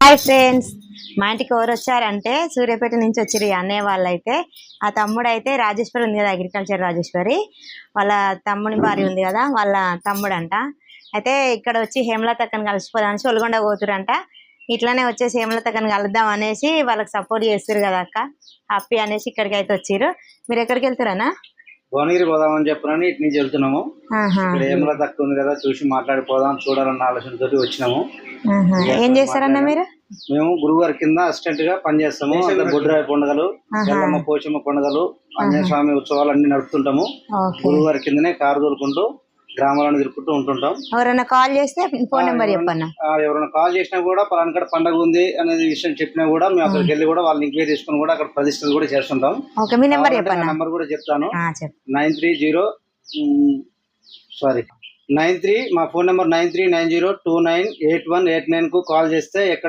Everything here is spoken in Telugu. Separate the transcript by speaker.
Speaker 1: హాయ్ ఫ్రెండ్స్, మా ఇంటికి ఎవరు వచ్చారంటే సూర్యాపేట నుంచి వచ్చారు ఈ అన్నయ్య వాళ్ళు. అయితే ఆ తమ్ముడు అయితే రాజేశ్వరి ఉంది కదా, అగ్రికల్చర్ రాజేశ్వరి వాళ్ళ తమ్ముని భార్య ఉంది కదా, వాళ్ళ తమ్ముడు అంట. అయితే ఇక్కడ వచ్చి హేమలత అక్కని కలిసిపోదామని ఒల్గొండ పోతురంట. ఇట్లానే వచ్చేసి హేమలత అక్కని కలుద్దాం అనేసి వాళ్ళకి సపోర్ట్ చేస్తారు కదా అక్క, హ్యాపీ అనేసి ఇక్కడికి అయితే వచ్చారు. మీరు ఎక్కడికి వెళ్తారనా?
Speaker 2: భువనగిరి పోదామని చెప్పనని ఇటు నుంచి వెళ్తున్నాము. ఇక్కడ హేమలత అక్క ఉంది కదా, చూసి మాట్లాడిపోదాం చూడాలన్న ఆలోచనతో వచ్చినాము.
Speaker 1: ఏం చేస్తారన్నా మీరు?
Speaker 2: మేము గురువారి కింద అసిస్టెంట్ గా పనిచేస్తాము. బొడ్రాయి పండుగలు, ఎల్లమ్మ పోచమ్మ పండుగలు, ఆంజనేయ స్వామి ఉత్సవాలు అన్ని నడుపుతుంటాము. గురువారి కిందనే కారు తోలుకుంటూ గ్రామాలను తిరుగుతూ ఉంటుంటాం.
Speaker 1: ఎవరైనా కాల్ చేస్తే ఫోన్ నెంబర్ చెప్పన్నా.
Speaker 2: ఎవరైనా కాల్ చేసినా కూడా పలానా పండుగ ఉంది అనేది విషయం చెప్పినా కూడా మేము అక్కడికి వెళ్ళి కూడా వాళ్ళని ఎంక్వైరీ తీసుకుని కూడా అక్కడ ప్రతిష్టలు కూడా చేస్తుంటాం. నెంబర్ కూడా చెప్తాను. 93 మా ఫోన్ నెంబర్ 9390298189 కు కాల్ చేస్తే ఎక్కడ